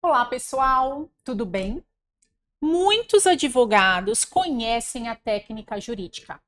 Olá, pessoal, tudo bem? Muitos advogados conhecem a técnica jurídica,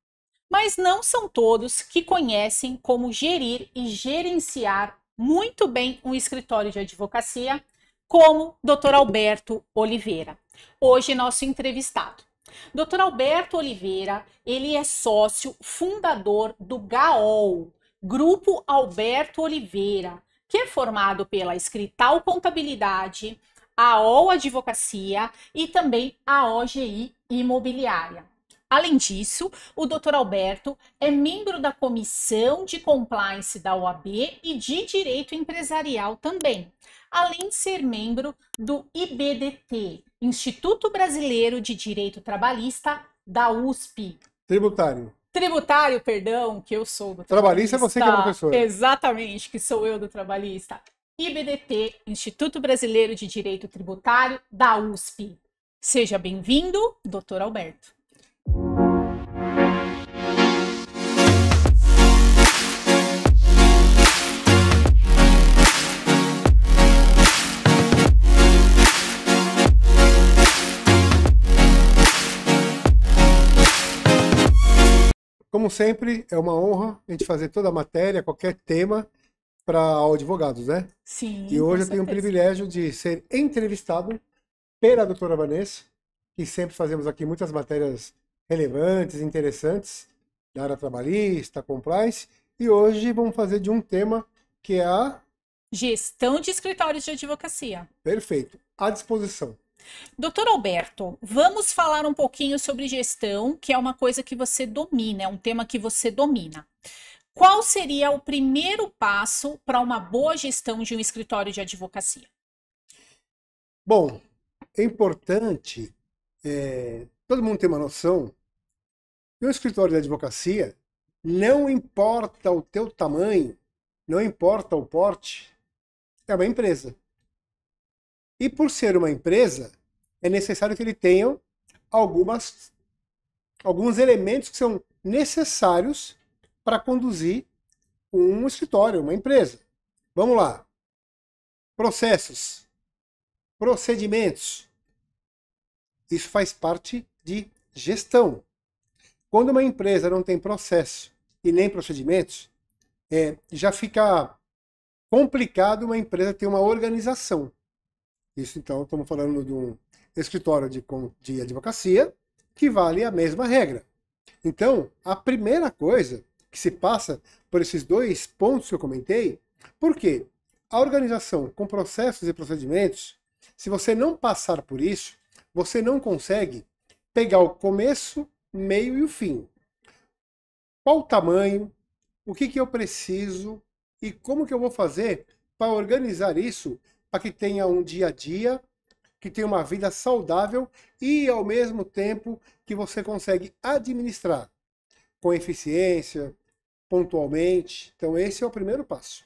mas não são todos que conhecem como gerir e gerenciar muito bem um escritório de advocacia, como Dr. Alberto Oliveira, hoje nosso entrevistado. Dr. Alberto Oliveira, ele é sócio fundador do GAOL, Grupo Alberto Oliveira, que é formado pela Escrital Contabilidade, a AOL Advocacia e também a OGI Imobiliária. Além disso, o Dr. Alberto é membro da Comissão de Compliance da OAB e de Direito Empresarial também, além de ser membro do IBDT, Instituto Brasileiro de Direito Trabalhista da USP. Tributário. Tributário, perdão, que eu sou do Trabalhista é você que é professor. Exatamente, que sou eu do trabalhista. IBDT, Instituto Brasileiro de Direito Tributário da USP. Seja bem-vindo, Dr. Alberto. Como sempre, é uma honra a gente fazer toda a matéria, qualquer tema, para advogados, né? Sim, E hoje eu com tenho o certeza. privilégio de ser entrevistado pela doutora Vanessa, que sempre fazemos aqui muitas matérias relevantes, interessantes, da área trabalhista, compliance, e hoje vamos fazer de um tema que é a... Gestão de escritórios de advocacia. Perfeito, à disposição. Doutor Alberto, vamos falar um pouquinho sobre gestão, que é uma coisa que você domina, é um tema que você domina. Qual seria o primeiro passo para uma boa gestão de um escritório de advocacia? Bom, é importante todo mundo ter uma noção que um escritório de advocacia, não importa o teu tamanho, não importa o porte, é uma empresa. E por ser uma empresa, é necessário que ele tenha alguns elementos que são necessários para conduzir um escritório, uma empresa. Vamos lá. Processos, procedimentos. Isso faz parte de gestão. Quando uma empresa não tem processo e nem procedimentos, já fica complicado uma empresa ter uma organização. Isso, então, estamos falando de um escritório de advocacia que vale a mesma regra. Então, a primeira coisa que se passa por esses dois pontos que eu comentei, porque a organização com processos e procedimentos, se você não passar por isso, você não consegue pegar o começo, meio e o fim. Qual o tamanho, o que eu preciso e como que eu vou fazer para organizar isso para que tenha um dia a dia, que tenha uma vida saudável e, ao mesmo tempo, que você consegue administrar com eficiência, pontualmente. Então, esse é o primeiro passo.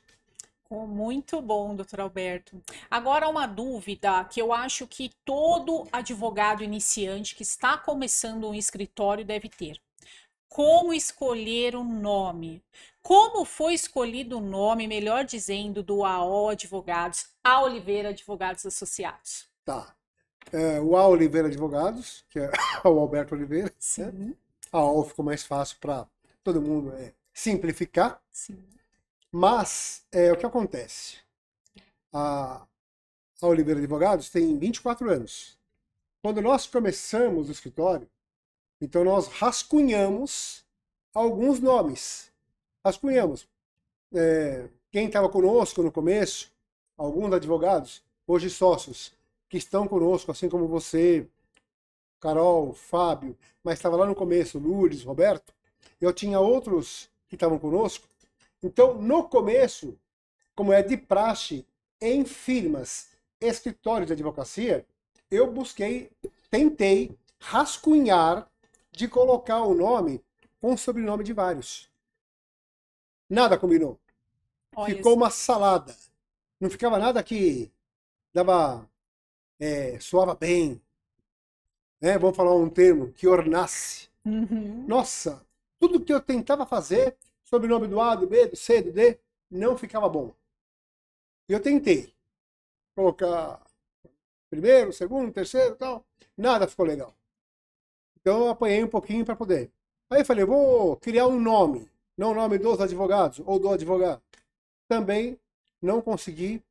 Muito bom, doutor Alberto. Agora, uma dúvida que eu acho que todo advogado iniciante que está começando um escritório deve ter. Como escolher o nome? Como foi escolhido o nome, melhor dizendo, do AO Advogados, A Oliveira Advogados Associados? Tá. O A. Oliveira Advogados, que é o Alberto Oliveira. Né? Sim, A O ficou mais fácil para todo mundo simplificar. sim. Mas, o que acontece? A Oliveira Advogados tem 24 anos. Quando nós começamos o escritório, então nós rascunhamos alguns nomes. Rascunhamos. Quem estava conosco no começo, alguns advogados, hoje sócios, que estão conosco, assim como você, Carol, Fábio, mas estava lá no começo, Lourdes, Roberto, eu tinha outros que estavam conosco. Então, no começo, como é de praxe em firmas, escritórios de advocacia, eu tentei rascunhar de colocar o nome com o sobrenome de vários. Nada combinou. Olha Ficou só. uma salada. Não ficava nada que soava bem. Vamos falar um termo, que ornasse. Uhum. Nossa, tudo que eu tentava fazer, sobrenome do A, do B, do C, do D, não ficava bom. Eu tentei colocar primeiro, segundo, terceiro, tal. Nada ficou legal. Então eu apanhei um pouquinho para poder. Aí eu falei, vou criar um nome, não o nome dos advogados ou do advogado. Também não consegui,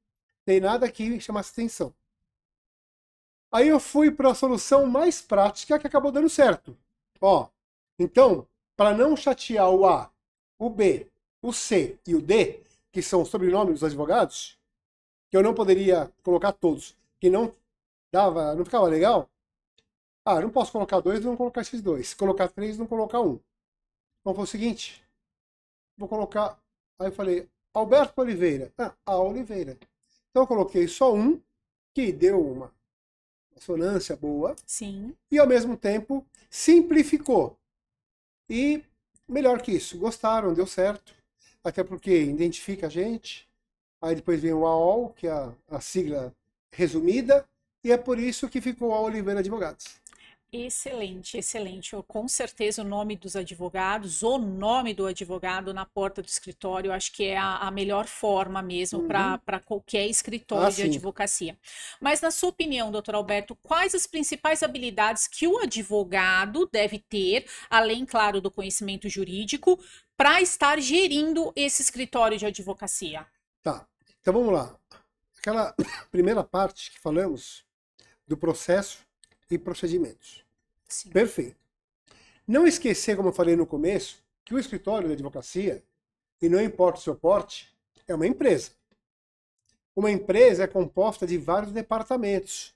tem nada que chamasse atenção. Aí eu fui para a solução mais prática que acabou dando certo. Ó, então, para não chatear o A, o B, o C e o D, que são os sobrenomes dos advogados, que eu não poderia colocar todos, que não dava, não ficava legal. Ah, não posso colocar dois, não colocar esses dois. Colocar três, não colocar um. Então foi o seguinte, vou colocar. Aí eu falei, Alberto Oliveira. Ah, A Oliveira. Então eu coloquei só um, que deu uma consonância boa. Sim. E ao mesmo tempo simplificou. E melhor que isso, gostaram, deu certo. Até porque identifica a gente. Aí depois vem o AOL, que é a sigla resumida. E é por isso que ficou a Oliveira Advogados. Excelente, excelente. Com certeza o nome dos advogados, o nome do advogado na porta do escritório, eu acho que é a melhor forma mesmo para qualquer escritório de sim. advocacia. Mas na sua opinião, doutor Alberto, quais as principais habilidades que o advogado deve ter, além, claro, do conhecimento jurídico, para estar gerindo esse escritório de advocacia? Tá, então vamos lá. Aquela primeira parte que falamos do processo e procedimentos. Sim. Perfeito. Não esquecer, como eu falei no começo, que o escritório de advocacia, e não importa o seu porte, é uma empresa. Uma empresa é composta de vários departamentos.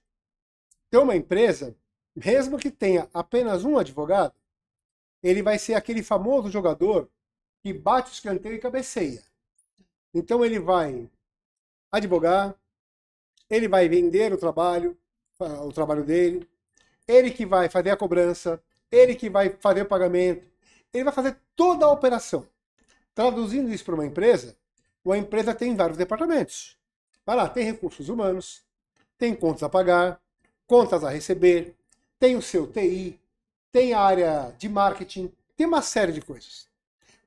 Então, uma empresa, mesmo que tenha apenas um advogado, ele vai ser aquele famoso jogador que bate o escanteio e cabeceia. Então, ele vai advogar, ele vai vender o trabalho dele, ele que vai fazer a cobrança, ele que vai fazer o pagamento, ele vai fazer toda a operação. Traduzindo isso para uma empresa tem vários departamentos. Vai lá, tem recursos humanos, tem contas a pagar, contas a receber, tem o seu TI, tem a área de marketing, tem uma série de coisas.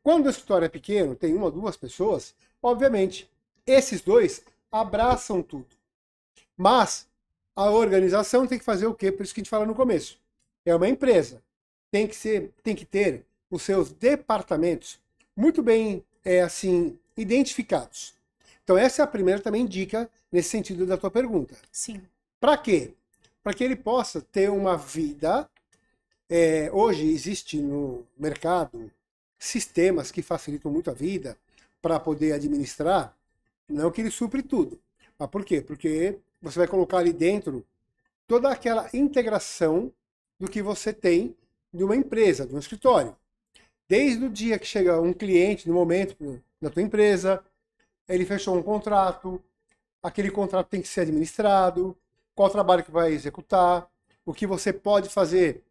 Quando o escritório é pequeno, tem uma ou duas pessoas, obviamente, esses dois abraçam tudo. Mas a organização tem que fazer o quê? Por isso que a gente fala no começo. É uma empresa. Tem que ter os seus departamentos muito bem identificados. Então essa é a primeira também dica nesse sentido da tua pergunta. Sim. Para quê? Para que ele possa ter uma vida. Hoje existe no mercado sistemas que facilitam muito a vida para poder administrar. Não que ele supre tudo. Mas por quê? Porque você vai colocar ali dentro toda aquela integração do que você tem de uma empresa, de um escritório. Desde o dia que chega um cliente, no momento da tua empresa, ele fechou um contrato, aquele contrato tem que ser administrado, qual trabalho que vai executar, o que você pode fazer,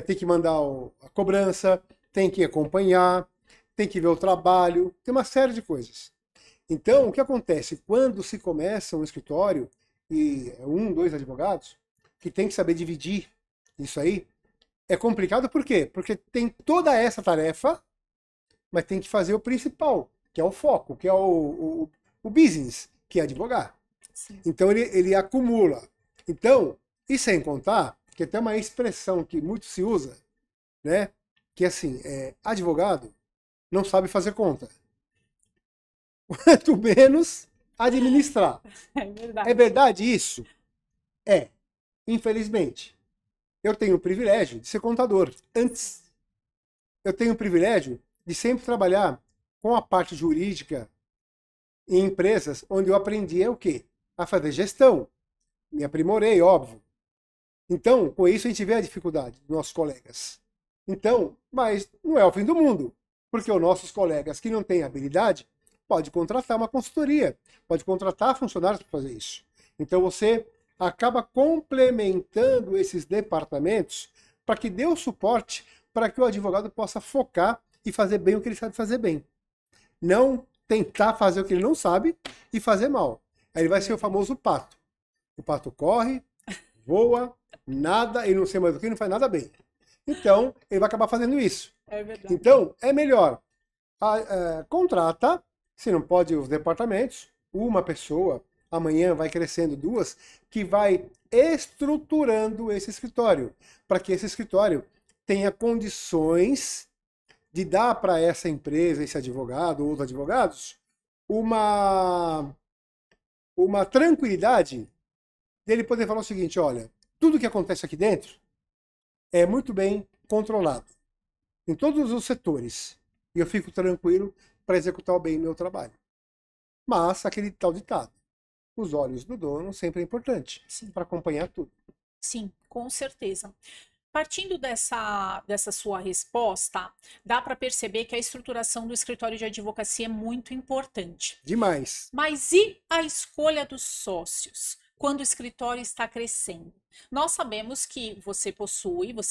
tem que mandar a cobrança, tem que acompanhar, tem que ver o trabalho, tem uma série de coisas. Então, o que acontece? Quando se começa um escritório, e dois advogados, que tem que saber dividir isso aí, é complicado por quê? Porque tem toda essa tarefa, mas tem que fazer o principal, que é o foco, que é o business, que é advogar. Sim. Então ele acumula. Então, e sem contar, que tem uma expressão que muito se usa, né? Que assim, advogado não sabe fazer conta. Quanto menos administrar. É verdade. É verdade isso? Infelizmente. Eu tenho o privilégio de ser contador. Antes, eu tenho o privilégio de sempre trabalhar com a parte jurídica em empresas onde eu aprendi o quê? A fazer gestão. Me aprimorei, óbvio. Então, com isso a gente vê a dificuldade dos nossos colegas. Então, mas não é o fim do mundo, porque os nossos colegas que não têm habilidade pode contratar uma consultoria, pode contratar funcionários para fazer isso. Então você acaba complementando esses departamentos para que dê o suporte para que o advogado possa focar e fazer bem o que ele sabe fazer bem. Não tentar fazer o que ele não sabe e fazer mal. Aí ele vai ser o famoso pato. O pato corre, voa, nada, ele não sei mais o que, não faz nada bem. Então, ele vai acabar fazendo isso. É verdade. Então, é melhor contrata, se não pode os departamentos, uma pessoa amanhã vai crescendo 2, que vai estruturando esse escritório, para que esse escritório tenha condições de dar para essa empresa, esse advogado ou os advogados, uma tranquilidade dele poder falar o seguinte, olha, tudo que acontece aqui dentro é muito bem controlado, em todos os setores, e eu fico tranquilo para executar bem meu trabalho. Mas, aquele tal ditado, os olhos do dono sempre é importante para acompanhar tudo. Sim, com certeza. Partindo dessa sua resposta, dá para perceber que a estruturação do escritório de advocacia é muito importante. Demais. Mas e a escolha dos sócios quando o escritório está crescendo? Nós sabemos que você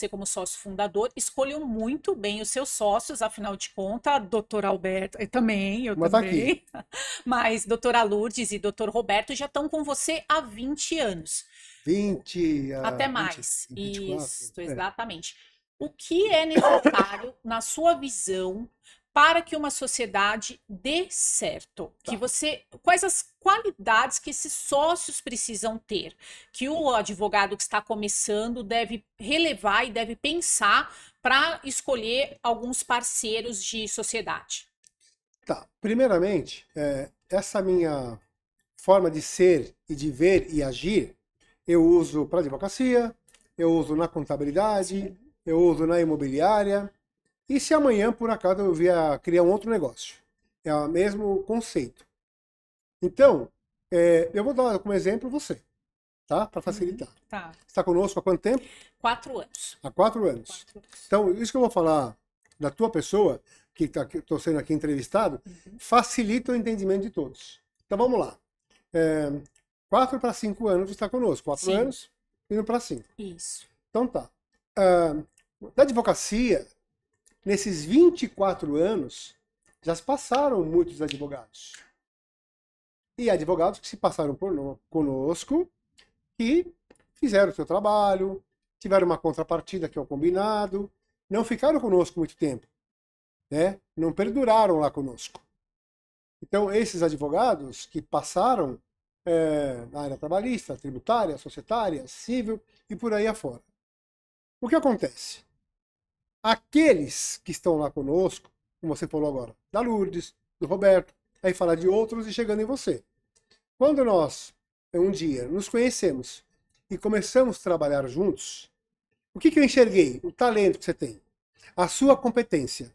como sócio fundador, escolheu muito bem os seus sócios, afinal de contas, doutor Alberto, eu também. Tá aqui. Mas doutora Lourdes e doutor Roberto já estão com você há 20 anos. 20, até mais. 20, 24, isso, exatamente. O que é necessário, na sua visão, para que uma sociedade dê certo? Quais as qualidades que esses sócios precisam ter? Que o advogado que está começando deve relevar e deve pensar para escolher alguns parceiros de sociedade? Tá. Primeiramente, essa minha forma de ser e de ver e agir, eu uso para advocacia, eu uso na contabilidade, eu uso na imobiliária. E se amanhã, por acaso, eu vier criar um outro negócio? É o mesmo conceito. Então, eu vou dar como exemplo você, tá? Para facilitar. Tá. Você está conosco há quanto tempo? 4 anos. Há 4 anos. Então, isso que eu vou falar da tua pessoa, que estou sendo aqui entrevistado, facilita o entendimento de todos. Então, vamos lá. 4 para 5 anos você está conosco. 4 anos, indo para 5. Isso. Então tá. Da advocacia, nesses 24 anos, já se passaram muitos advogados. E advogados que se passaram conosco, que fizeram o seu trabalho, tiveram uma contrapartida que é o combinado, não ficaram conosco muito tempo, né? Não perduraram lá conosco. Então, esses advogados que passaram na área trabalhista, tributária, societária, civil e por aí afora. O que acontece? Aqueles que estão lá conosco, como você falou agora, da Lourdes, do Roberto, aí falar de outros e chegando em você. Quando nós, um dia, nos conhecemos e começamos a trabalhar juntos, o que eu enxerguei? O talento que você tem, a sua competência.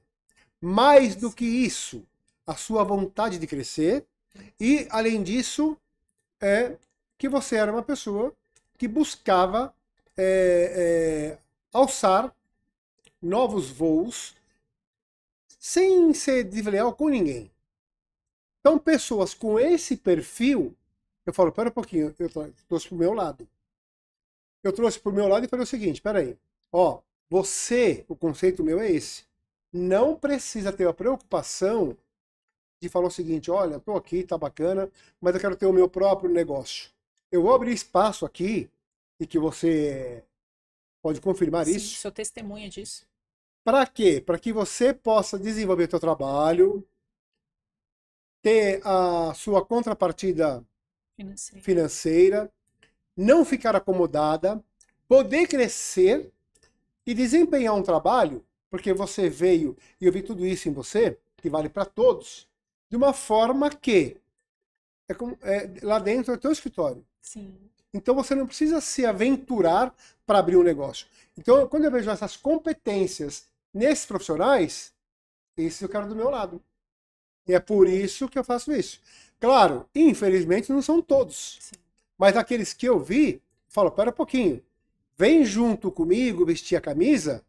Mais do que isso, a sua vontade de crescer e, além disso, que você era uma pessoa que buscava alçar novos voos sem ser desleal com ninguém. Então, pessoas com esse perfil, eu falo, pera um pouquinho, eu trouxe para o meu lado. Eu trouxe para o meu lado e falei o seguinte, peraí, ó, o conceito meu é esse. Não precisa ter a preocupação de falar o seguinte, olha, estou aqui, tá bacana, mas eu quero ter o meu próprio negócio. Eu vou abrir espaço aqui, e que você pode confirmar isso. Sou testemunha disso. Para quê? Para que você possa desenvolver seu trabalho, ter a sua contrapartida financeira, não ficar acomodada, poder crescer e desempenhar um trabalho, porque você veio e eu vi tudo isso em você, que vale para todos, de uma forma que lá dentro é o teu escritório. Sim. Então você não precisa se aventurar para abrir um negócio. Então, quando eu vejo essas competências nesses profissionais, esses eu quero do meu lado. E é por isso que eu faço isso. Claro, infelizmente não são todos. Sim. Mas aqueles que eu vi, falo, pera um pouquinho, vem junto comigo vestir a camisa,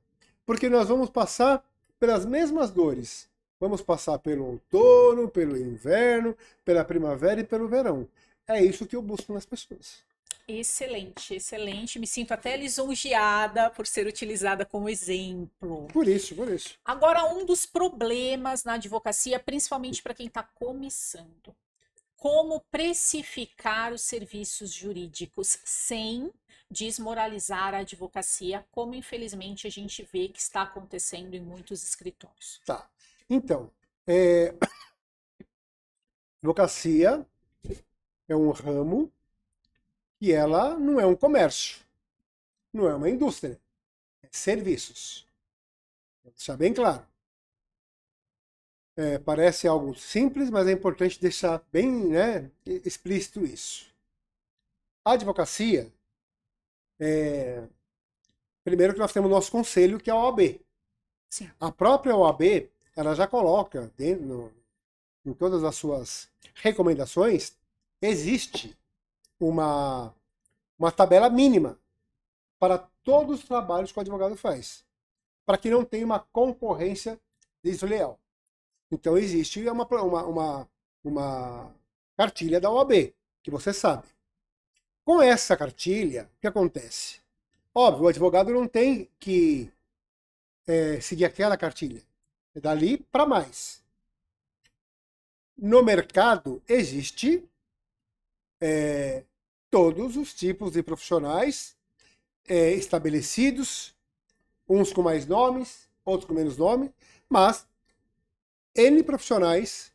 porque nós vamos passar pelas mesmas dores. Vamos passar pelo outono, pelo inverno, pela primavera e pelo verão. É isso que eu busco nas pessoas. Excelente, excelente. Me sinto até lisonjeada por ser utilizada como exemplo. Por isso, por isso. Agora, um dos problemas na advocacia, principalmente para quem está começando, como precificar os serviços jurídicos sem desmoralizar a advocacia, como infelizmente a gente vê que está acontecendo em muitos escritórios. Tá. Então, advocacia é um ramo que ela não é um comércio, não é uma indústria, é serviços. Vou deixar bem claro. Parece algo simples, mas é importante deixar bem, né, explícito isso. A advocacia, primeiro que nós temos o nosso conselho, que é a OAB. Sim. A própria OAB, ela já coloca em todas as suas recomendações, existe uma tabela mínima para todos os trabalhos que o advogado faz, para que não tenha uma concorrência desleal. Então existe uma cartilha da OAB, que você sabe. Com essa cartilha, o que acontece? Óbvio, o advogado não tem que seguir aquela cartilha. É dali para mais. No mercado existe todos os tipos de profissionais estabelecidos, uns com mais nomes, outros com menos nome, mas N profissionais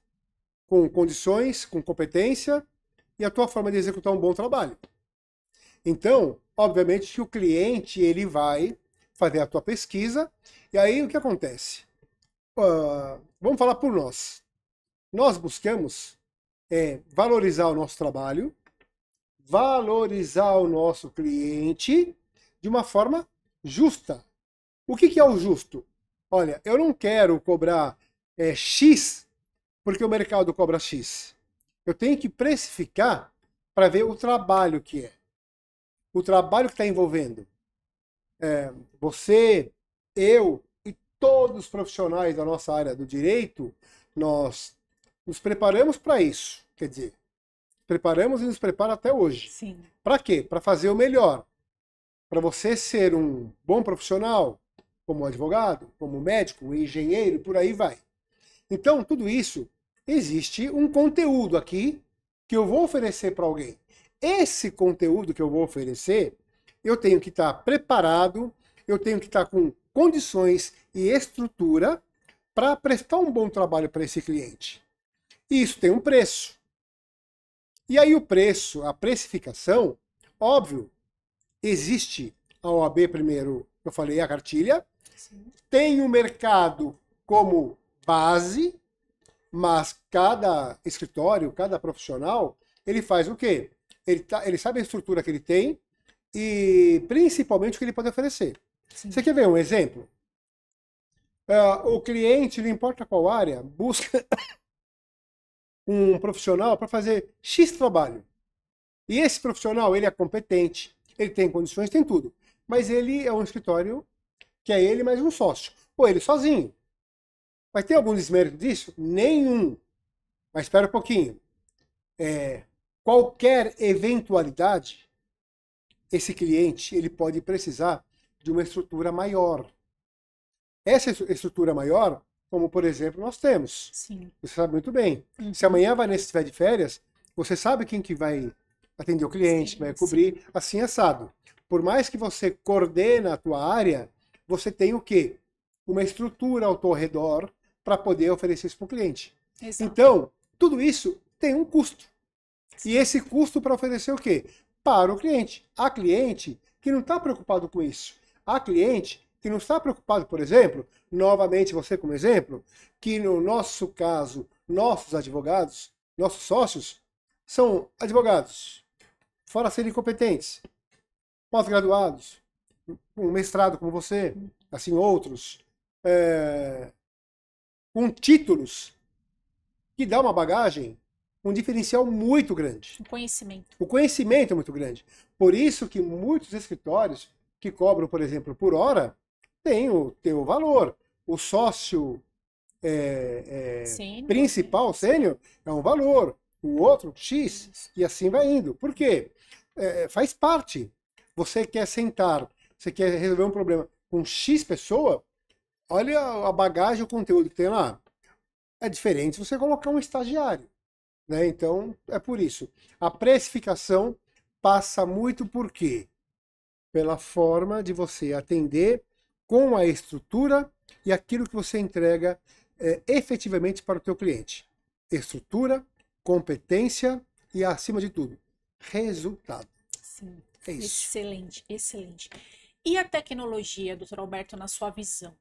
com condições, com competência e a tua forma de executar um bom trabalho. Então, obviamente que o cliente ele vai fazer a tua pesquisa e aí o que acontece? Vamos falar por nós. Nós buscamos valorizar o nosso trabalho, valorizar o nosso cliente de uma forma justa. O que é o justo? Olha, eu não quero cobrar X porque o mercado cobra X. Eu tenho que precificar para ver o trabalho que é. O trabalho que está envolvendo. Você, eu e todos os profissionais da nossa área do direito, nós nos preparamos para isso. Quer dizer, preparamos e nos prepara até hoje. Para quê? Para fazer o melhor. Para você ser um bom profissional, como advogado, como médico, engenheiro, por aí vai. Então, tudo isso, existe um conteúdo aqui que eu vou oferecer para alguém. Esse conteúdo que eu vou oferecer, eu tenho que estar preparado, eu tenho que estar com condições e estrutura para prestar um bom trabalho para esse cliente. E isso tem um preço. E aí o preço, a precificação, óbvio, existe a OAB primeiro, eu falei, a cartilha, tem o mercado como base, mas cada escritório, cada profissional, ele faz o quê? Ele sabe a estrutura que ele tem e principalmente o que ele pode oferecer. Sim. Você quer ver um exemplo? O cliente, não importa qual área, busca um profissional para fazer X trabalho. E esse profissional, ele é competente, ele tem condições, tem tudo. Mas ele é um escritório que é ele mais um sócio. Ou ele sozinho. Vai ter algum desmérito disso? Nenhum. Mas espera um pouquinho. Qualquer eventualidade, esse cliente ele pode precisar de uma estrutura maior. Essa estrutura maior, como por exemplo nós temos. Sim. Você sabe muito bem. Uhum. Se amanhã a Vanessa estiver de férias, você sabe quem que vai atender o cliente, vai cobrir, assim assado. Por mais que você coordena a tua área, você tem o quê? Uma estrutura ao teu redor para poder oferecer isso para o cliente. Exato. Então, tudo isso tem um custo. Sim. E esse custo para oferecer o quê? Para o cliente. Há cliente que não está preocupado com isso. Há cliente que não está preocupado, por exemplo, novamente você como exemplo, que no nosso caso, nossos advogados, nossos sócios, são advogados, fora serem competentes, pós-graduados, um mestrado como você, assim outros, com títulos que dá uma bagagem, um diferencial muito grande. O conhecimento. O conhecimento é muito grande. Por isso que muitos escritórios que cobram, por exemplo, por hora, tem o valor. O sócio principal, sênior, é um valor. O outro, X. Isso. E assim vai indo. Por quê? Faz parte. Você quer sentar, você quer resolver um problema com X pessoa, olha a bagagem, o conteúdo que tem lá. É diferente se você colocar um estagiário. Né? Então, é por isso. A precificação passa muito por quê? Pela forma de você atender com a estrutura e aquilo que você entrega efetivamente para o teu cliente. Estrutura, competência e, acima de tudo, resultado. Sim. É isso. Excelente, excelente. E a tecnologia, doutor Alberto, na sua visão?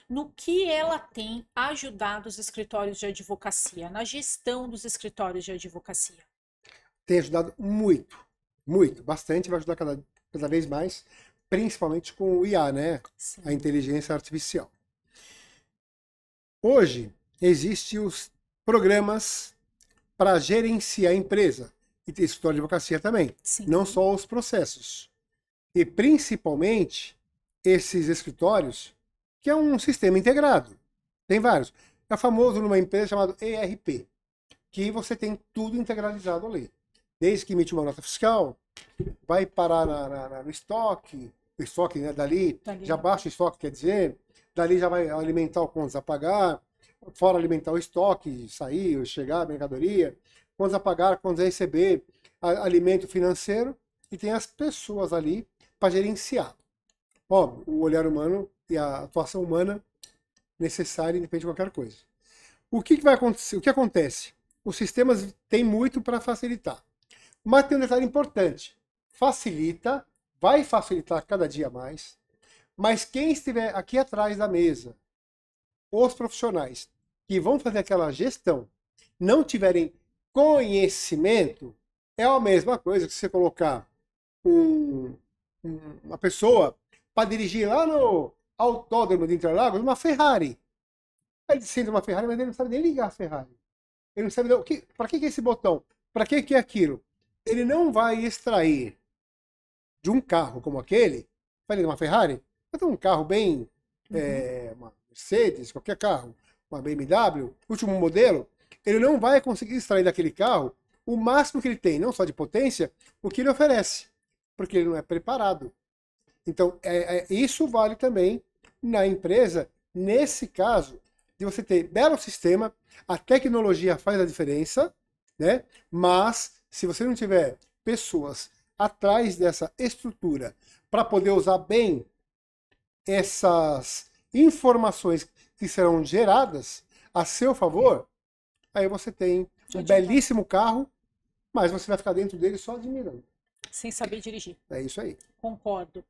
No que ela tem ajudado os escritórios de advocacia, na gestão dos escritórios de advocacia? Tem ajudado muito, muito, bastante, vai ajudar cada vez mais, principalmente com o IA, né? Sim. A inteligência artificial. Hoje, existem os programas para gerenciar a empresa, e tem escritório de advocacia também, Sim. não só os processos. E principalmente esses escritórios, que é um sistema integrado. Tem vários. É famoso numa empresa chamada ERP, que você tem tudo integralizado ali. Desde que emite uma nota fiscal, vai parar no estoque, o estoque, né, dali já baixa o estoque, quer dizer, dali já vai alimentar o contas a pagar, fora alimentar o estoque, sair, chegar, mercadoria, contas a pagar, contas a receber, alimento financeiro, e tem as pessoas ali para gerenciar. Óbvio, o olhar humano e a atuação humana necessária, independente de qualquer coisa. O que vai acontecer? O que acontece? Os sistemas têm muito para facilitar. Mas tem um detalhe importante. Facilita, vai facilitar cada dia mais, mas quem estiver aqui atrás da mesa, os profissionais que vão fazer aquela gestão, não tiverem conhecimento, é a mesma coisa que você colocar uma pessoa para dirigir lá no autódromo de Interlagos uma Ferrari. Ele senta uma Ferrari, mas ele não sabe nem ligar a Ferrari. Ele não sabe para que é esse botão, para que é aquilo. Ele não vai extrair de um carro como aquele, falei, uma Ferrari, mas um carro bem, uma Mercedes, qualquer carro, uma BMW, último modelo, ele não vai conseguir extrair daquele carro o máximo que ele tem, não só de potência, o que ele oferece, porque ele não é preparado. Então, isso vale também na empresa, nesse caso, de você ter belo sistema, a tecnologia faz a diferença, né? Mas se você não tiver pessoas atrás dessa estrutura para poder usar bem essas informações que serão geradas a seu favor, aí você tem um belíssimo carro, mas você vai ficar dentro dele só admirando. Sem saber dirigir. É isso aí. Concordo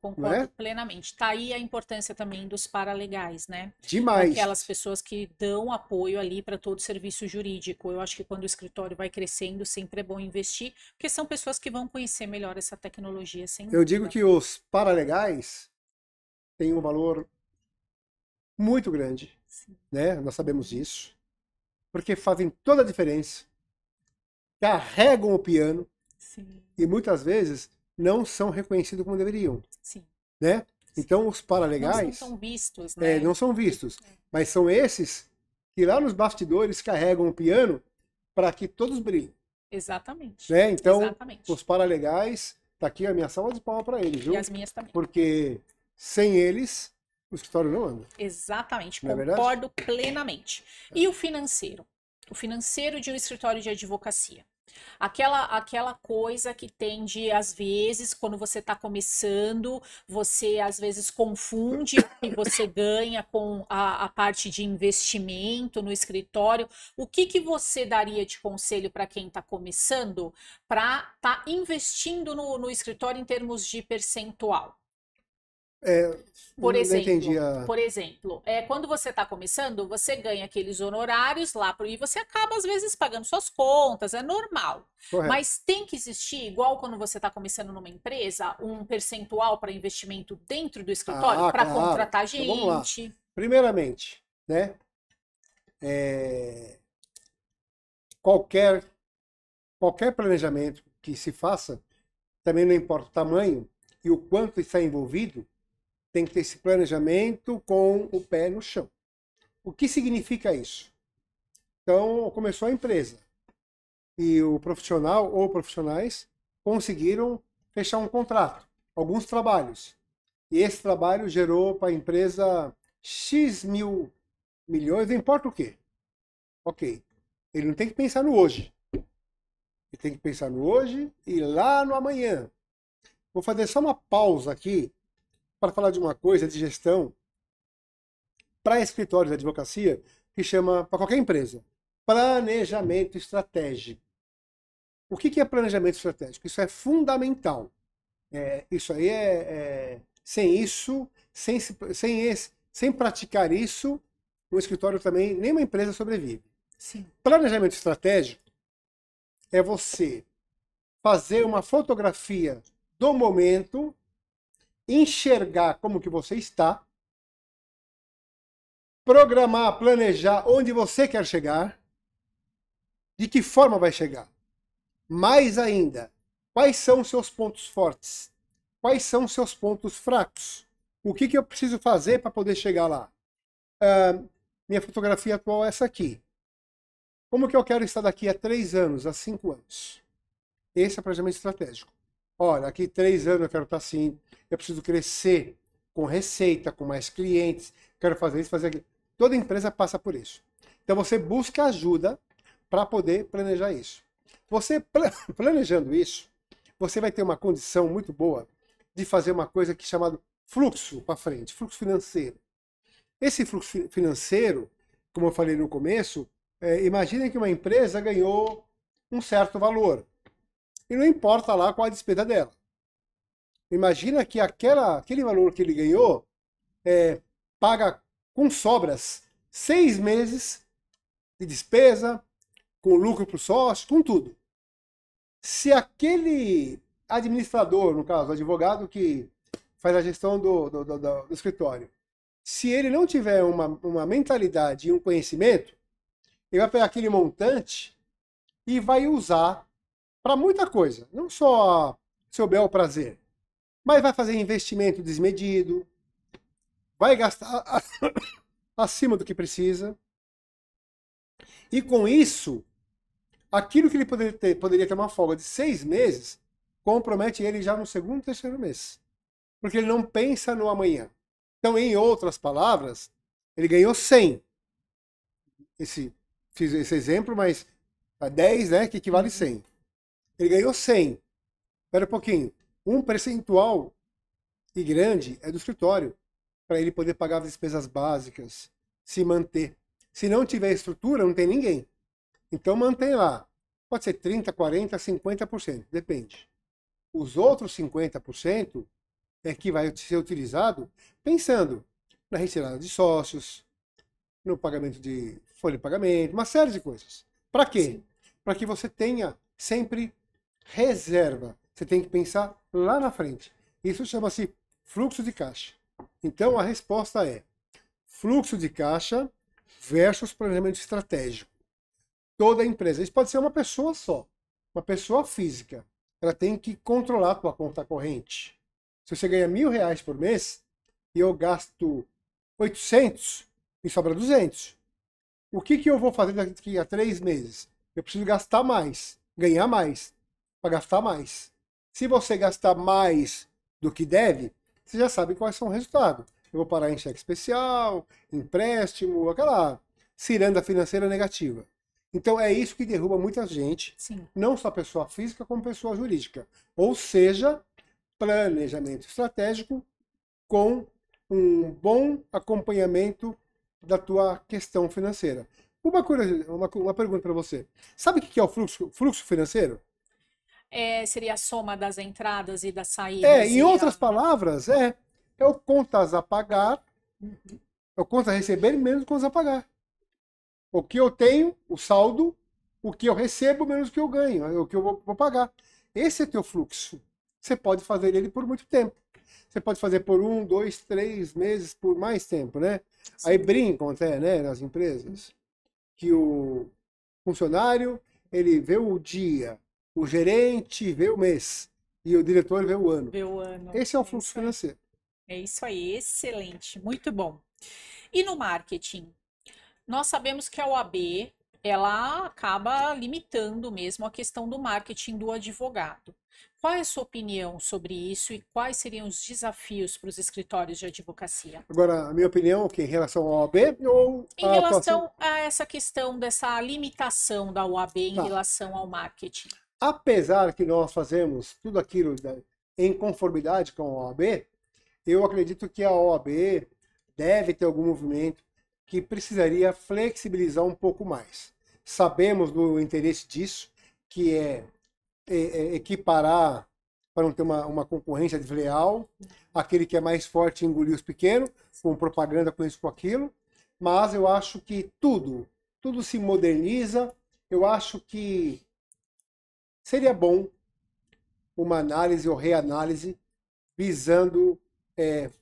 plenamente. Está aí a importância também dos paralegais, né? Demais. Aquelas pessoas que dão apoio ali para todo o serviço jurídico. Eu acho que quando o escritório vai crescendo, sempre é bom investir, porque são pessoas que vão conhecer melhor essa tecnologia, sem dúvida. Eu digo que os paralegais têm um valor muito grande, né? Nós sabemos disso, porque fazem toda a diferença, carregam o piano. Sim. E muitas vezes não são reconhecidos como deveriam. Sim. Né? Então os paralegais... Não são vistos, né? Não são vistos. Mas são esses que lá nos bastidores carregam o piano para que todos brilhem. Exatamente. Né? Então, exatamente. Os paralegais, tá aqui a minha salva de palmas para eles, viu? E as minhas também. Porque sem eles, o escritório não anda. Exatamente, não concordo plenamente. E o financeiro? O financeiro de um escritório de advocacia. Aquela coisa que tende, às vezes, quando você está começando, você às vezes confunde o que você ganha com a parte de investimento no escritório. O que você daria de conselho para quem está começando para estar investindo no escritório em termos de percentual? Por exemplo, quando você está começando, você ganha aqueles honorários lá e você acaba, às vezes, pagando suas contas, é normal. Correto. Mas tem que existir, igual quando você está começando numa empresa, um percentual para investimento dentro do escritório, para claro. contratar gente. Então, vamos lá. Primeiramente, né? Qualquer planejamento que se faça, também não importa o tamanho e o quanto está envolvido, tem que ter esse planejamento com o pé no chão. O que significa isso? Então, começou a empresa e o profissional ou profissionais conseguiram fechar um contrato, alguns trabalhos. E esse trabalho gerou para a empresa X mil milhões, não importa o quê. Ok. Ele não tem que pensar no hoje. Ele tem que pensar no hoje e lá no amanhã. Vou fazer só uma pausa aqui para falar de uma coisa de gestão para escritórios de advocacia que chama, para qualquer empresa, planejamento estratégico. O que é planejamento estratégico? Isso é fundamental. Isso aí sem isso, sem praticar isso, um escritório também, nem uma empresa sobrevive. Sim. Planejamento estratégico é você fazer uma fotografia do momento, enxergar como que você está, programar, planejar onde você quer chegar, de que forma vai chegar. Mais ainda, quais são os seus pontos fortes? Quais são os seus pontos fracos? O que eu preciso fazer para poder chegar lá? Minha fotografia atual é essa aqui. Como que eu quero estar daqui a 3 anos, a 5 anos? Esse é o planejamento estratégico. Olha, daqui 3 anos eu quero estar assim, eu preciso crescer com receita, com mais clientes, quero fazer isso, fazer aquilo. Toda empresa passa por isso. Então você busca ajuda para poder planejar isso. Você planejando isso, você vai ter uma condição muito boa de fazer uma coisa que é chamada fluxo para frente, fluxo financeiro. Esse fluxo financeiro, como eu falei no começo, imaginem que uma empresa ganhou um certo valor. E não importa lá qual a despesa dela. Imagina que aquele valor que ele ganhou paga com sobras 6 meses de despesa, com lucro para o sócio, com tudo. Se aquele administrador, no caso, o advogado que faz a gestão do escritório, se ele não tiver uma mentalidade e um conhecimento, ele vai pegar aquele montante e vai usar para muita coisa. Não só seu bel prazer, mas vai fazer investimento desmedido, vai gastar acima do que precisa. E com isso, aquilo que ele poderia ter uma folga de 6 meses, compromete ele já no segundo, terceiro mês. Porque ele não pensa no amanhã. Então, em outras palavras, ele ganhou 100. Fiz esse exemplo, mas a 10, né, que equivale a 100. Ele ganhou 100. Espera um pouquinho. Um percentual e grande é do escritório, para ele poder pagar as despesas básicas, se manter. Se não tiver estrutura, não tem ninguém. Então mantém lá. Pode ser 30%, 40%, 50%, depende. Os outros 50% é que vai ser utilizado pensando na retirada de sócios, no pagamento de folha de pagamento, uma série de coisas. Para quê? Para que você tenha sempre reserva. Você tem que pensar lá na frente. Isso chama-se fluxo de caixa. Então a resposta é fluxo de caixa versus planejamento estratégico. Toda empresa, isso pode ser uma pessoa só, uma pessoa física, ela tem que controlar a tua conta corrente. Se você ganha R$1.000 por mês e eu gasto 800, me sobra 200. O que eu vou fazer daqui a 3 meses? Eu preciso gastar mais, ganhar mais, para gastar mais. Se você gastar mais do que deve, você já sabe quais são os resultados. Eu vou parar em cheque especial, empréstimo, aquela ciranda financeira negativa. Então é isso que derruba muita gente, Sim. Não só pessoa física, como pessoa jurídica. Ou seja, planejamento estratégico com um bom acompanhamento da tua questão financeira. Uma pergunta para você. Sabe o que é o fluxo financeiro? Seria a soma das entradas e das saídas. Em outras palavras, é o contas a pagar, é o contas a receber menos contas a pagar. O que eu tenho, o saldo, o que eu recebo menos o que eu ganho, o que eu vou pagar. Esse é teu fluxo. Você pode fazer ele por muito tempo. Você pode fazer por 1, 2, 3 meses, por mais tempo, né? Sim. Aí brincam até, né, nas empresas, que o funcionário, ele vê o dia, o gerente vê o mês e o diretor vê o ano. Vê o ano. Esse é o fluxo financeiro. É isso aí, excelente, muito bom. E no marketing? Nós sabemos que a OAB, ela acaba limitando mesmo a questão do marketing do advogado. Qual é a sua opinião sobre isso e quais seriam os desafios para os escritórios de advocacia? Agora, a minha opinião, em relação à OAB ou em relação a essa questão dessa limitação da OAB em relação ao marketing? Apesar que nós fazemos tudo aquilo em conformidade com a OAB, eu acredito que a OAB deve ter algum movimento que precisaria flexibilizar um pouco mais. Sabemos do interesse disso, que é equiparar para não ter uma concorrência desleal, aquele que é mais forte engolir os pequenos, com propaganda, com isso, com aquilo, mas eu acho que tudo se moderniza, eu acho que seria bom uma análise ou reanálise visando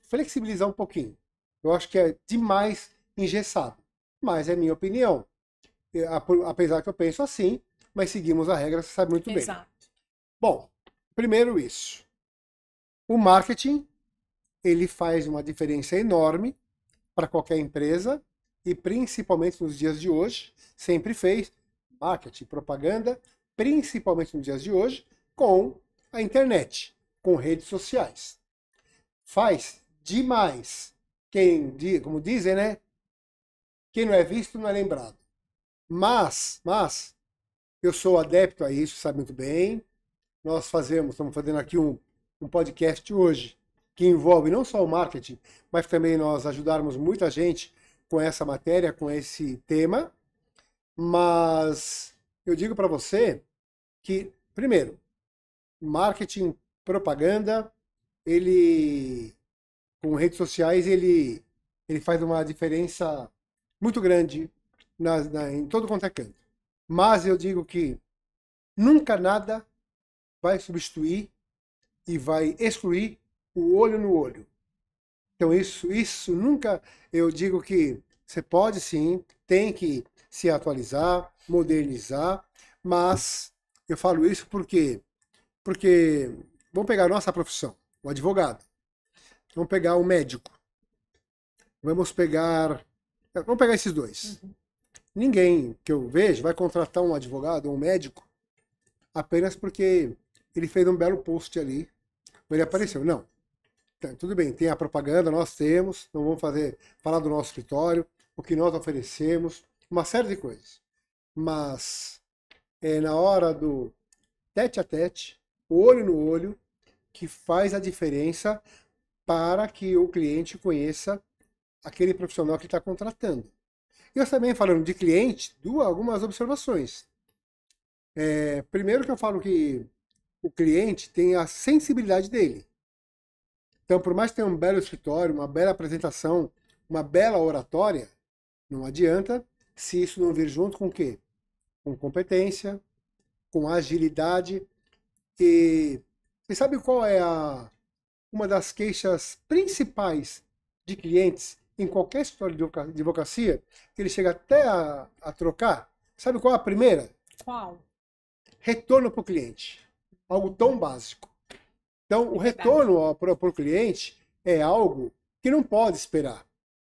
flexibilizar um pouquinho. Eu acho que é demais engessado, mas é minha opinião. Apesar que eu penso assim, mas seguimos a regra, você sabe muito bem. Exato. Bom, primeiro isso. O marketing, ele faz uma diferença enorme para qualquer empresa e principalmente nos dias de hoje, sempre fez marketing, propaganda, principalmente nos dias de hoje, com a internet, com redes sociais. Faz demais. Como dizem, né? Quem não é visto não é lembrado. Mas, eu sou adepto a isso, sabe muito bem. Nós estamos fazendo aqui um podcast hoje que envolve não só o marketing, mas também nós ajudarmos muita gente com essa matéria, com esse tema. Mas eu digo para você que, primeiro, marketing, propaganda, ele, com redes sociais, ele faz uma diferença muito grande em todo quanto é canto. Mas eu digo que nunca nada vai substituir e vai excluir o olho no olho. Então isso nunca, eu digo que você pode sim, tem que se atualizar, modernizar, mas eu falo isso porque vamos pegar a nossa profissão, o advogado, vamos pegar o médico, vamos pegar esses dois. Ninguém que eu vejo vai contratar um advogado ou um médico apenas porque ele fez um belo post ali, ou ele apareceu. Não. Então, tudo bem, tem a propaganda, nós temos, não vamos falar do nosso escritório, o que nós oferecemos, uma série de coisas. Mas é na hora do tete a tete, olho no olho, que faz a diferença para que o cliente conheça aquele profissional que está contratando. Eu também, falando de cliente, algumas observações. Primeiro que eu falo que o cliente tem a sensibilidade dele. Então, por mais que tenha um belo escritório, uma bela apresentação, uma bela oratória, não adianta se isso não vir junto com o quê? Com competência, com agilidade. E você sabe qual é uma das queixas principais de clientes em qualquer escritório de advocacia, que ele chega até a trocar? Sabe qual é a primeira? Qual? Retorno para o cliente. Algo tão básico. Então, o retorno para o cliente é algo que não pode esperar.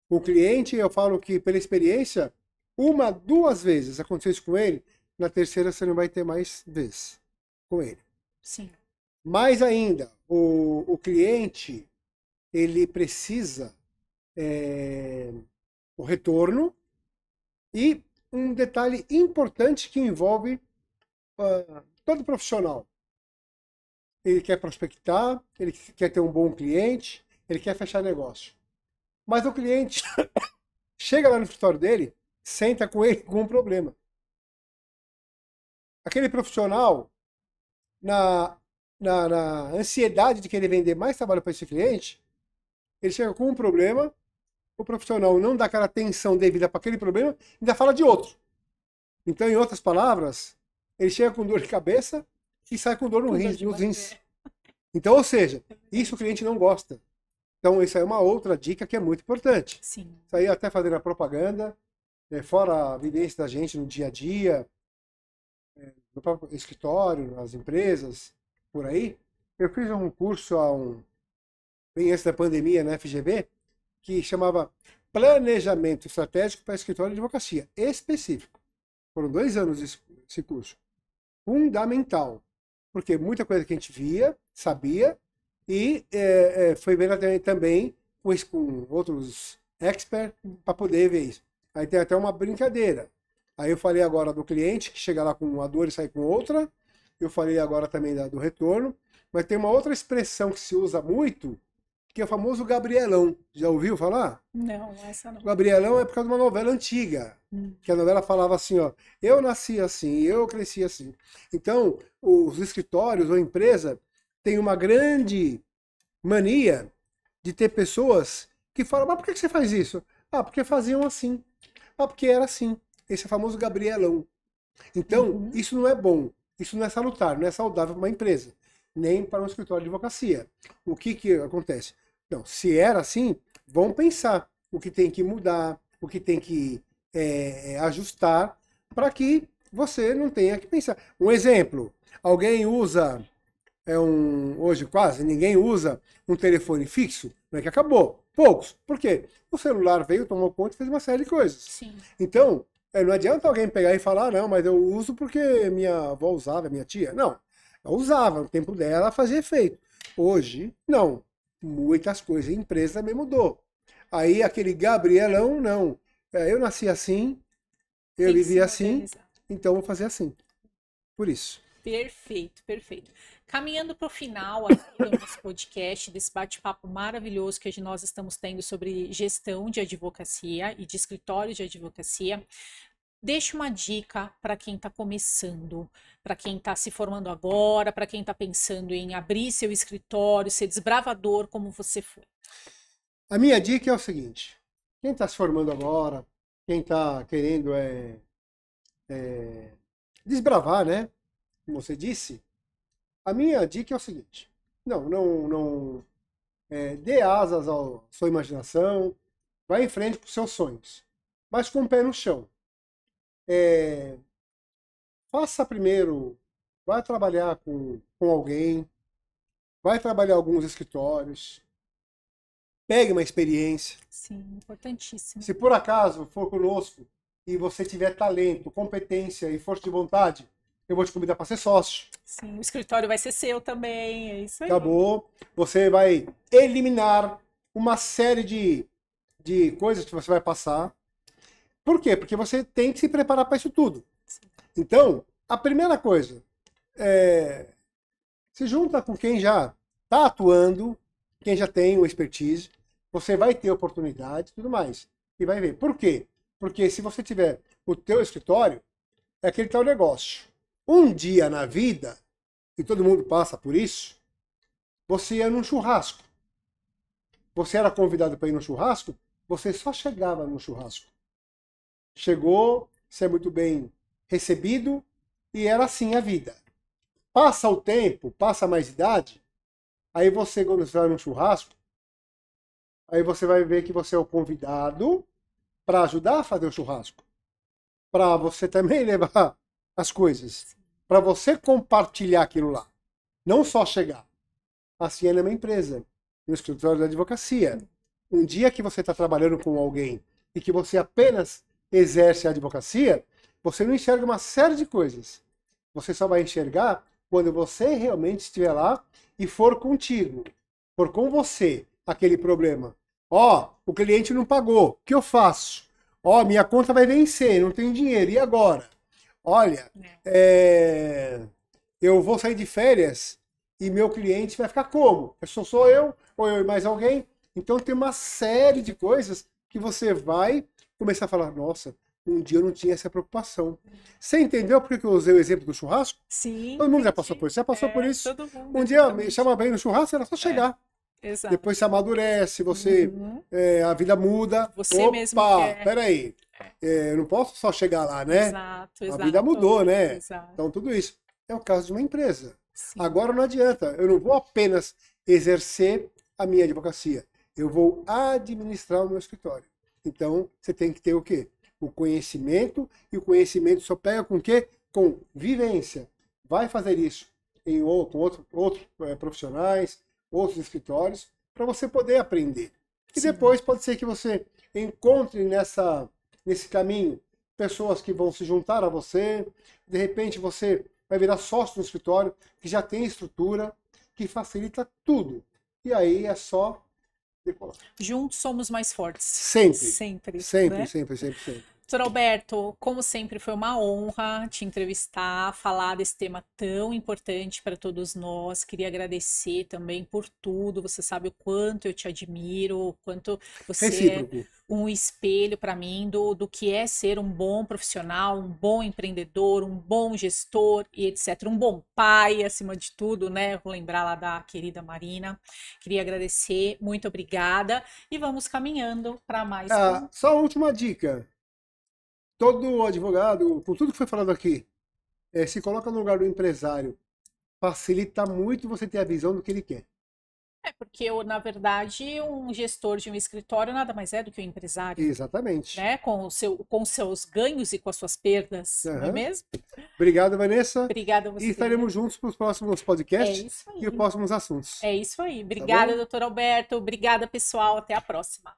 O cliente, eu falo que pela experiência, 1, 2 vezes aconteceu isso com ele, na terceira você não vai ter mais vezes com ele. Sim. Mais ainda, o cliente, ele precisa o retorno e um detalhe importante que envolve todo profissional. Ele quer prospectar, ele quer ter um bom cliente, ele quer fechar negócio. Mas o cliente chega lá no escritório dele, senta com ele com um problema. Aquele profissional, na ansiedade de querer vender mais trabalho para esse cliente, ele chega com um problema, o profissional não dá aquela atenção devida para aquele problema, ainda fala de outro. Então, em outras palavras, ele chega com dor de cabeça e sai com dor nos rins. Então, ou seja, isso o cliente não gosta. Então, isso aí é uma outra dica que é muito importante. Sim. Isso aí até fazendo a propaganda, fora a vivência da gente no dia a dia, no próprio escritório, nas empresas, por aí. Eu fiz um curso bem antes da pandemia na FGV, que chamava Planejamento Estratégico para Escritório de Advocacia, específico. Foram 2 anos esse curso. Fundamental. Porque muita coisa que a gente via, sabia, e foi vendo também com outros experts para poder ver isso. Aí tem até uma brincadeira. Aí eu falei agora do cliente, que chega lá com uma dor e sai com outra. Eu falei agora também do retorno. Mas tem uma outra expressão que se usa muito, que é o famoso Gabrielão. Já ouviu falar? Não, essa não. O Gabrielão é por causa de uma novela antiga, que a novela falava assim, ó, eu nasci assim, eu cresci assim. Então, os escritórios ou empresa têm uma grande mania de ter pessoas que falam, mas por que você faz isso? Ah, porque faziam assim. Ah, porque era assim. Esse é o famoso Gabrielão. Então, isso não é bom, isso não é salutar, não é saudável para uma empresa, nem para um escritório de advocacia. O que acontece? Não, se era assim, vamos pensar o que tem que mudar, o que tem que ajustar, para que você não tenha que pensar. Um exemplo, alguém usa, hoje quase ninguém usa um telefone fixo, não é que acabou, poucos. Por quê? O celular veio, tomou conta e fez uma série de coisas. Sim. Então, não adianta alguém pegar e falar, não, mas eu uso porque minha avó usava, minha tia. Não, ela usava, no tempo dela fazia efeito. Hoje, não. Muitas coisas. A empresa também mudou. Aí aquele Gabrielão, não. Eu nasci assim, eu vivi assim, então vou fazer assim. Por isso. Perfeito, perfeito. Caminhando para o final aqui do nosso podcast, desse bate-papo maravilhoso que nós estamos tendo sobre gestão de advocacia e de escritório de advocacia, deixe uma dica para quem está começando, para quem está se formando agora, para quem está pensando em abrir seu escritório, ser desbravador como você foi. A minha dica é o seguinte, quem está se formando agora, quem está querendo desbravar, né? Como você disse, a minha dica é o seguinte, não dê asas à sua imaginação, vai em frente com os seus sonhos, mas com o pé no chão. Faça primeiro, vai trabalhar com alguém, vai trabalhar em alguns escritórios, pegue uma experiência. Sim, importantíssimo. Se por acaso for conosco e você tiver talento, competência e força de vontade, eu vou te convidar para ser sócio. Sim, o escritório vai ser seu também, é isso aí. Acabou. Você vai eliminar uma série de coisas que você vai passar. Por quê? Porque você tem que se preparar para isso tudo. Sim. Então, a primeira coisa, se junta com quem já está atuando, quem já tem o expertise, você vai ter oportunidade e tudo mais. E vai ver. Por quê? Porque se você tiver o teu escritório, é aquele teu negócio. Um dia na vida, e todo mundo passa por isso, você ia num churrasco. Você era convidado para ir no churrasco, você só chegava no churrasco. Chegou, você é muito bem recebido, e era assim a vida. Passa o tempo, passa mais idade, aí você, quando você vai num churrasco, aí você vai ver que você é o convidado para ajudar a fazer o churrasco. Para você também levar as coisas. Para você compartilhar aquilo lá. Não só chegar. Assim é numa empresa, no escritório da advocacia. Um dia que você está trabalhando com alguém e que você apenas exerce a advocacia, você não enxerga uma série de coisas. Você só vai enxergar quando você realmente estiver lá e for contigo. For com você aquele problema. O cliente não pagou, o que eu faço? Minha conta vai vencer, não tenho dinheiro, e agora? Olha, eu vou sair de férias e meu cliente vai ficar como? Sou eu, ou eu e mais alguém? Então tem uma série de coisas que você vai começar a falar, nossa, um dia eu não tinha essa preocupação. Você entendeu por que eu usei o exemplo do churrasco? Sim. Todo mundo já passou por isso. Já passou por isso? Todo mundo, um dia me chama bem no churrasco, era só chegar. Exato. Depois você amadurece, você, a vida muda. Você mesmo quer. Peraí, eu não posso só chegar lá, né? Exato. A vida mudou, né? Exato. Então tudo isso é o caso de uma empresa. Sim. Agora não adianta, eu não vou apenas exercer a minha advocacia, eu vou administrar o meu escritório. Então você tem que ter o quê? O conhecimento, e o conhecimento só pega com o quê? Com vivência. Vai fazer isso com outros profissionais, outros escritórios, para você poder aprender. E depois pode ser que você encontre nesse caminho pessoas que vão se juntar a você, de repente você vai virar sócio do escritório, que já tem estrutura, que facilita tudo. E aí é só decolar. Juntos somos mais fortes. Sempre. Sempre. Sempre, né? sempre. Doutor Alberto, como sempre, foi uma honra te entrevistar, falar desse tema tão importante para todos nós. Queria agradecer também por tudo. Você sabe o quanto eu te admiro, o quanto você é Recíproco. um espelho para mim do que é ser um bom profissional, um bom empreendedor, um bom gestor e etc. Um bom pai, acima de tudo, né? Vou lembrar lá da querida Marina. Queria agradecer, muito obrigada. E vamos caminhando para mais. Só a última dica. Todo advogado, com tudo que foi falado aqui, se coloca no lugar do empresário. Facilita muito você ter a visão do que ele quer. É porque, na verdade, um gestor de um escritório nada mais é do que um empresário, Exatamente. né? Com seus ganhos e com as suas perdas, não é Uhum. mesmo? Obrigado, Vanessa. Obrigada a E você. estaremos juntos para os próximos É podcasts isso e os aí. próximos assuntos. É isso aí. Tá Obrigada, bom? doutor Alberto. Obrigada, pessoal. Até a próxima.